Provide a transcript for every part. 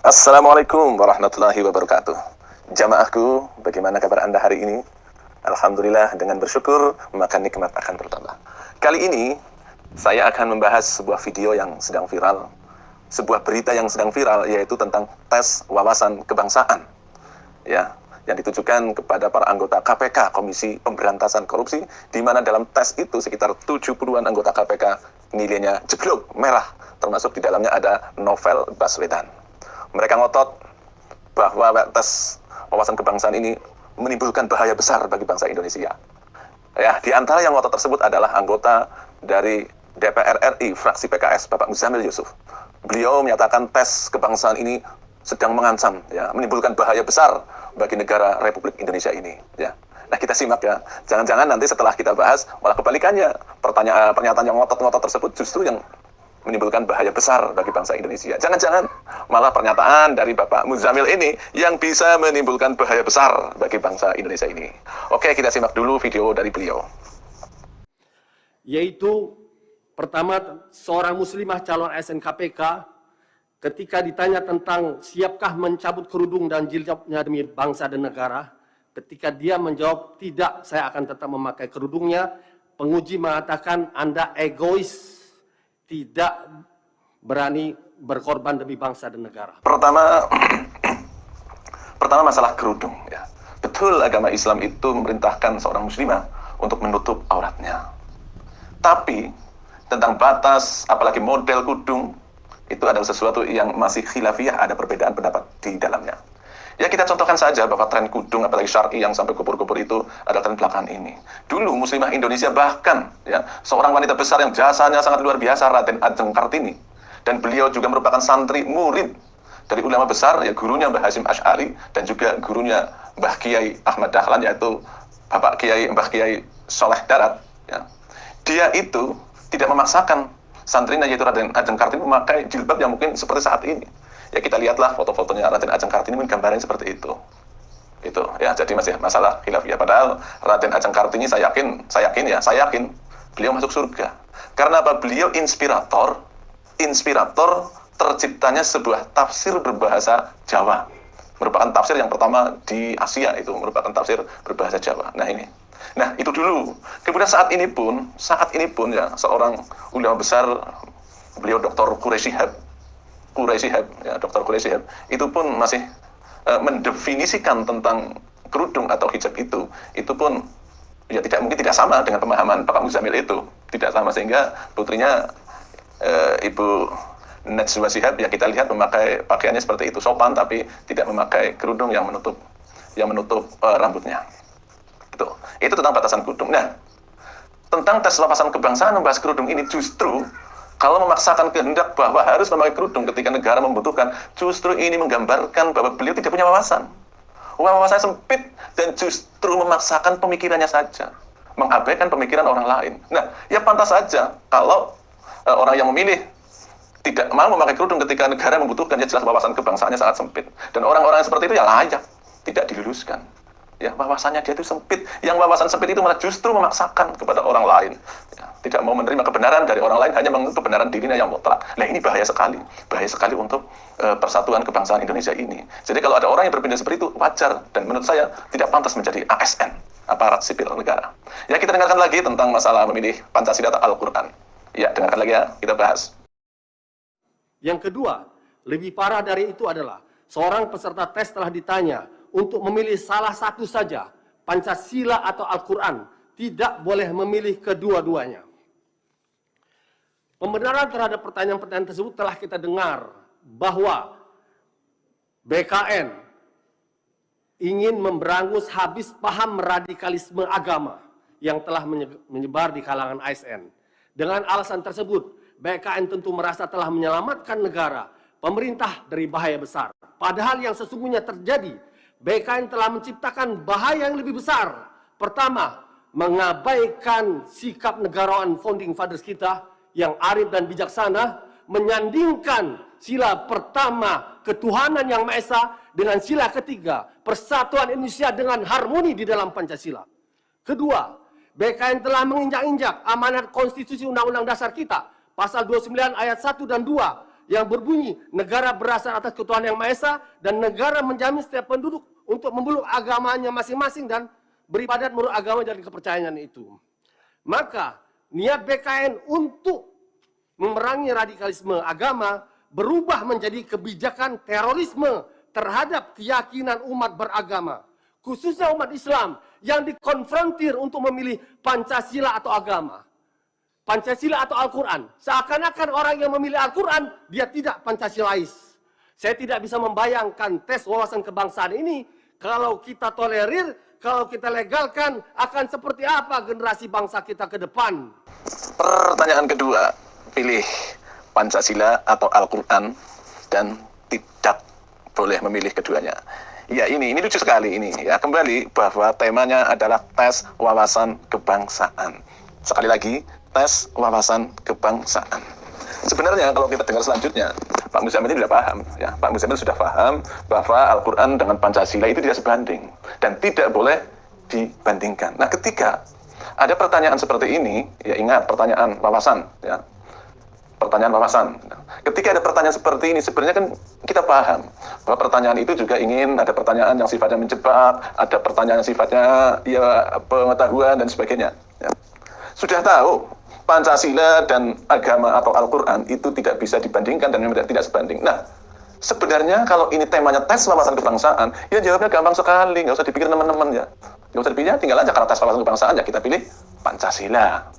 Assalamualaikum warahmatullahi wabarakatuh. Jamaahku, bagaimana kabar Anda hari ini? Alhamdulillah, dengan bersyukur, maka nikmat akan bertambah. Kali ini, saya akan membahas sebuah video yang sedang viral. Sebuah berita yang sedang viral, yaitu tentang tes wawasan kebangsaan. Ya, yang ditujukan kepada para anggota KPK, Komisi Pemberantasan Korupsi, di mana dalam tes itu sekitar 70-an anggota KPK nilainya jeblok, merah, termasuk di dalamnya ada Novel Baswedan. Mereka ngotot bahwa tes wawasan kebangsaan ini menimbulkan bahaya besar bagi bangsa Indonesia. Ya, di antara yang ngotot tersebut adalah anggota dari DPR RI, fraksi PKS, Bapak Muzamil Yusuf. Beliau menyatakan tes kebangsaan ini sedang mengancam, ya, menimbulkan bahaya besar bagi negara Republik Indonesia ini. Ya. Nah, kita simak ya. Jangan-jangan nanti setelah kita bahas, malah kebalikannya. Pernyataan yang ngotot-ngotot tersebut justru yang menimbulkan bahaya besar bagi bangsa Indonesia. Jangan-jangan malah pernyataan dari Bapak Muzamil ini yang bisa menimbulkan bahaya besar bagi bangsa Indonesia ini. Oke, kita simak dulu video dari beliau. Yaitu pertama, seorang muslimah calon ASN KPK ketika ditanya tentang siapkah mencabut kerudung dan jilbabnya demi bangsa dan negara, ketika dia menjawab tidak, saya akan tetap memakai kerudungnya, penguji mengatakan Anda egois, tidak berani berkorban demi bangsa dan negara. Pertama masalah kerudung. Ya. Betul, agama Islam itu memerintahkan seorang muslimah untuk menutup auratnya. Tapi tentang batas, apalagi model kudung, itu adalah sesuatu yang masih khilafiyah, ada perbedaan pendapat di dalamnya. Ya, kita contohkan saja bahwa tren kudung, apalagi syar'i yang sampai kubur-kubur itu adalah tren belakangan ini. Dulu muslimah Indonesia bahkan, ya, seorang wanita besar yang jasanya sangat luar biasa, Raden Ajeng Kartini. Dan beliau juga merupakan santri murid dari ulama besar, ya, gurunya Mbah Hasyim Asy'ari dan juga gurunya Mbah Kiai Ahmad Dahlan, yaitu Bapak Kiai Mbah Kiai Soleh Darat. Ya. Dia itu tidak memaksakan santrinya, yaitu Raden Ajeng Kartini, memakai jilbab yang mungkin seperti saat ini. Ya, kita lihatlah foto-fotonya Raden Ajeng Kartini menggambarkan seperti itu. Itu ya, jadi masih masalah khilafiyah. Padahal Raden Ajeng Kartini saya yakin beliau masuk surga. Karena apa? Beliau inspirator terciptanya sebuah tafsir berbahasa Jawa. Merupakan tafsir yang pertama di Asia, itu merupakan tafsir berbahasa Jawa. Nah, ini. Nah, itu dulu. Kemudian saat ini pun ya, seorang ulama besar, beliau Dr. Quraisy Shihab, ya, Dr. Quraisy Shihab, itu pun masih mendefinisikan tentang kerudung atau hijab itu pun ya tidak sama dengan pemahaman Bapak Muzamil itu, tidak sama, sehingga putrinya Ibu Najwa Shihab, ya, kita lihat memakai pakaiannya seperti itu, sopan tapi tidak memakai kerudung yang menutup rambutnya. Itu tentang batasan kerudung. Nah, tentang tes wawasan kebangsaan membahas kerudung ini, justru kalau memaksakan kehendak bahwa harus memakai kerudung ketika negara membutuhkan, justru ini menggambarkan bahwa beliau tidak punya wawasan. Wawasannya sempit dan justru memaksakan pemikirannya saja, mengabaikan pemikiran orang lain. Nah, ya pantas saja kalau orang yang memilih tidak mau memakai kerudung ketika negara membutuhkan, ya jelas wawasan kebangsaannya sangat sempit. Dan orang-orang yang seperti itu ya layak tidak diluluskan. Ya, wawasannya dia itu sempit. Yang wawasan sempit itu malah justru memaksakan kepada orang lain. Ya, tidak mau menerima kebenaran dari orang lain, hanya menganggap kebenaran dirinya yang mutlak. Nah, ini bahaya sekali untuk persatuan kebangsaan Indonesia ini. Jadi kalau ada orang yang berpindah seperti itu, wajar. Dan menurut saya tidak pantas menjadi ASN, aparat sipil negara. Ya, kita dengarkan lagi tentang masalah memilih Pancasila atau Al-Quran. Ya, dengarkan lagi ya, kita bahas. Yang kedua, lebih parah dari itu adalah seorang peserta tes telah ditanya untuk memilih salah satu saja, Pancasila atau Al-Quran, tidak boleh memilih kedua-duanya. Pembenaran terhadap pertanyaan-pertanyaan tersebut telah kita dengar bahwa BKN ingin memberangus habis paham radikalisme agama yang telah menyebar di kalangan ASN. Dengan alasan tersebut, BKN tentu merasa telah menyelamatkan negara, pemerintah dari bahaya besar. Padahal yang sesungguhnya terjadi, BKN telah menciptakan bahaya yang lebih besar. Pertama, mengabaikan sikap negarawan founding fathers kita yang arif dan bijaksana, menyandingkan sila pertama ketuhanan yang Maha Esa dengan sila ketiga persatuan Indonesia dengan harmoni di dalam Pancasila. Kedua, BKN telah menginjak-injak amanat konstitusi Undang-Undang Dasar kita, pasal 29 ayat 1 dan 2, yang berbunyi, negara berasal atas ketuhanan yang Maha Esa dan negara menjamin setiap penduduk untuk memeluk agamanya masing-masing dan beribadat menurut agama dan kepercayaan itu. Maka niat BKN untuk memerangi radikalisme agama berubah menjadi kebijakan terorisme terhadap keyakinan umat beragama, khususnya umat Islam yang dikonfrontir untuk memilih Pancasila atau agama. Pancasila atau Al-Quran. Seakan-akan orang yang memilih Al-Quran, dia tidak Pancasilais. Saya tidak bisa membayangkan tes wawasan kebangsaan ini, kalau kita tolerir, kalau kita legalkan, akan seperti apa generasi bangsa kita ke depan? Pertanyaan kedua, pilih Pancasila atau Al-Quran dan tidak boleh memilih keduanya. Ya ini lucu sekali ini ya. Kembali bahwa temanya adalah tes wawasan kebangsaan. Sekali lagi, tes wawasan kebangsaan. Sebenarnya kalau kita dengar selanjutnya, Pak Muzamil ini sudah paham. Ya, Pak Muzamil sudah paham bahwa Al-Quran dengan Pancasila itu tidak sebanding dan tidak boleh dibandingkan. Nah, ketika ada pertanyaan seperti ini, ya ingat pertanyaan wawasan. Ya, pertanyaan wawasan. Ketika ada pertanyaan seperti ini, sebenarnya kan kita paham bahwa pertanyaan itu juga ingin ada pertanyaan yang sifatnya menjebak, ada pertanyaan yang sifatnya ya pengetahuan dan sebagainya. Ya. Sudah tahu Pancasila dan agama atau Al-Quran itu tidak bisa dibandingkan dan tidak sebanding. Nah, sebenarnya kalau ini temanya tes wawasan kebangsaan, ya jawabnya gampang sekali, nggak usah dipikir teman-teman ya. Nggak usah dipikir, tinggal aja karena tes wawasan kebangsaan ya kita pilih Pancasila.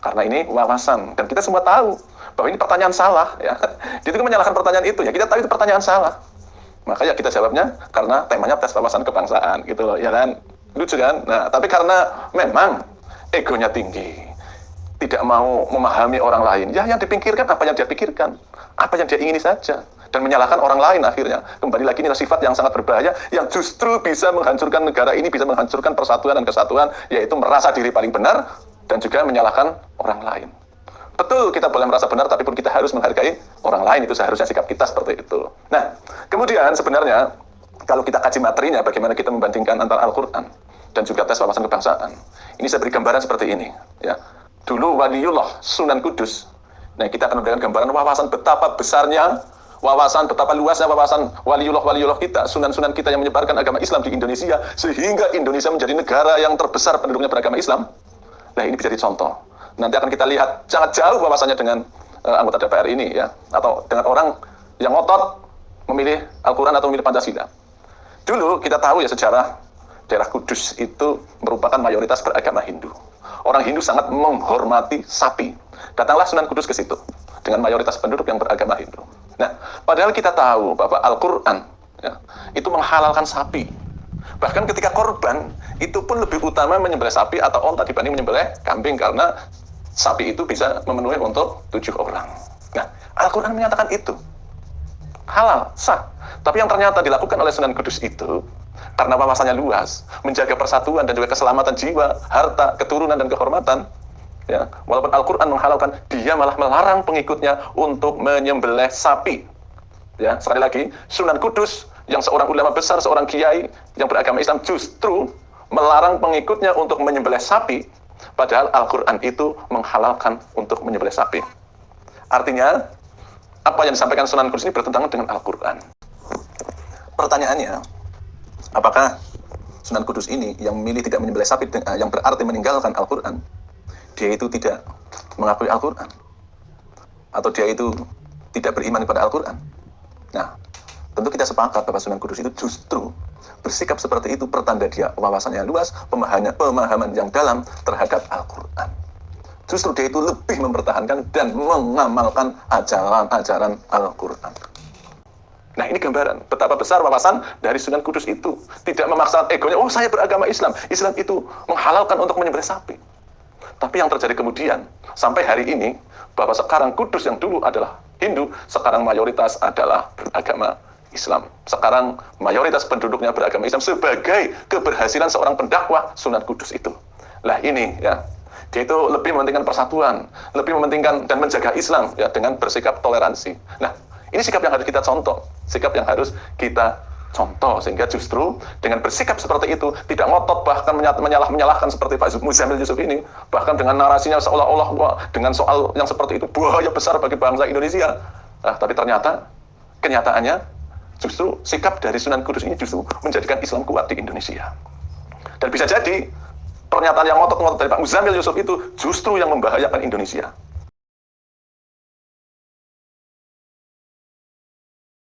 Karena ini wawasan dan kita semua tahu bahwa ini pertanyaan salah ya. Dia itu menyalahkan pertanyaan itu ya. Kita tahu itu pertanyaan salah. Makanya kita jawabnya karena temanya tes wawasan kebangsaan gitu loh, ya kan? Lucu kan? Nah, tapi karena memang egonya tinggi, tidak mau memahami orang lain. Ya, yang dipikirkan apa yang dia pikirkan, apa yang dia ingini saja, dan menyalahkan orang lain akhirnya. Kembali lagi ini sifat yang sangat berbahaya, yang justru bisa menghancurkan negara ini, bisa menghancurkan persatuan dan kesatuan, yaitu merasa diri paling benar dan juga menyalahkan orang lain. Betul, kita boleh merasa benar, tapi pun kita harus menghargai orang lain. Itu seharusnya sikap kita seperti itu. Nah, kemudian sebenarnya kalau kita kaji materinya, bagaimana kita membandingkan antara Al-Quran dan juga tes wawasan kebangsaan. Ini saya beri gambaran seperti ini. Ya. Dulu Waliullah Sunan Kudus. Nah, kita akan memberikan gambaran wawasan betapa besarnya, wawasan betapa luasnya wawasan Waliullah kita, sunan-sunan kita yang menyebarkan agama Islam di Indonesia, sehingga Indonesia menjadi negara yang terbesar penduduknya beragama Islam. Nah, ini bisa dicontoh. Nanti akan kita lihat sangat jauh wawasannya dengan anggota DPR ini ya, atau dengan orang yang ngotot memilih Al-Quran atau memilih Pancasila. Dulu kita tahu ya sejarah daerah Kudus itu merupakan mayoritas beragama Hindu. Orang Hindu sangat menghormati sapi. Datanglah Sunan Kudus ke situ dengan mayoritas penduduk yang beragama Hindu. Nah, padahal kita tahu bahwa Al-Quran ya, itu menghalalkan sapi. Bahkan ketika korban itu pun lebih utama menyembelih sapi atau onta dibanding menyembelih kambing, karena sapi itu bisa memenuhi untuk 7 orang. Nah, Al-Quran menyatakan itu halal, sah. Tapi yang ternyata dilakukan oleh Sunan Kudus itu karena wawasannya luas, menjaga persatuan dan juga keselamatan jiwa, harta, keturunan dan kehormatan. Ya, walaupun Al-Quran menghalalkan, dia malah melarang pengikutnya untuk menyembelih sapi. Ya, sekali lagi, Sunan Kudus yang seorang ulama besar, seorang kiai yang beragama Islam justru melarang pengikutnya untuk menyembelih sapi, padahal Al-Quran itu menghalalkan untuk menyembelih sapi. Artinya, apa yang disampaikan Sunan Kudus ini bertentangan dengan Al-Quran. Pertanyaannya, apakah Sunan Kudus ini yang memilih tidak menyembelih sapi yang berarti meninggalkan Al-Quran, dia itu tidak mengakui Al-Quran, atau dia itu tidak beriman kepada Al-Quran? Nah, tentu kita sepakat bahwa Sunan Kudus itu justru bersikap seperti itu pertanda dia wawasannya luas, pemahaman yang dalam terhadap Al-Quran. Justru dia itu lebih mempertahankan dan mengamalkan ajaran-ajaran Al-Quran. Nah, ini gambaran betapa besar wawasan dari Sunan Kudus itu. Tidak memaksa egonya, oh saya beragama Islam, Islam itu menghalalkan untuk menyembelih sapi. Tapi yang terjadi kemudian, sampai hari ini, bahwa sekarang Kudus yang dulu adalah Hindu, sekarang mayoritas adalah beragama Islam. Sekarang mayoritas penduduknya beragama Islam sebagai keberhasilan seorang pendakwah Sunan Kudus itu. Lah ini ya, dia itu lebih mementingkan persatuan, lebih mementingkan dan menjaga Islam ya, dengan bersikap toleransi. Nah, ini sikap yang harus kita contoh, sikap yang harus kita contoh, sehingga justru dengan bersikap seperti itu, tidak ngotot bahkan menyalahkan seperti Pak Muzamil Yusuf ini, bahkan dengan narasinya seolah-olah dengan soal yang seperti itu bahaya besar bagi bangsa Indonesia. Tapi ternyata kenyataannya justru sikap dari Sunan Kudus ini justru menjadikan Islam kuat di Indonesia. Dan bisa jadi pernyataan yang ngotot-ngotot dari Pak Muzamil Yusuf itu justru yang membahayakan Indonesia.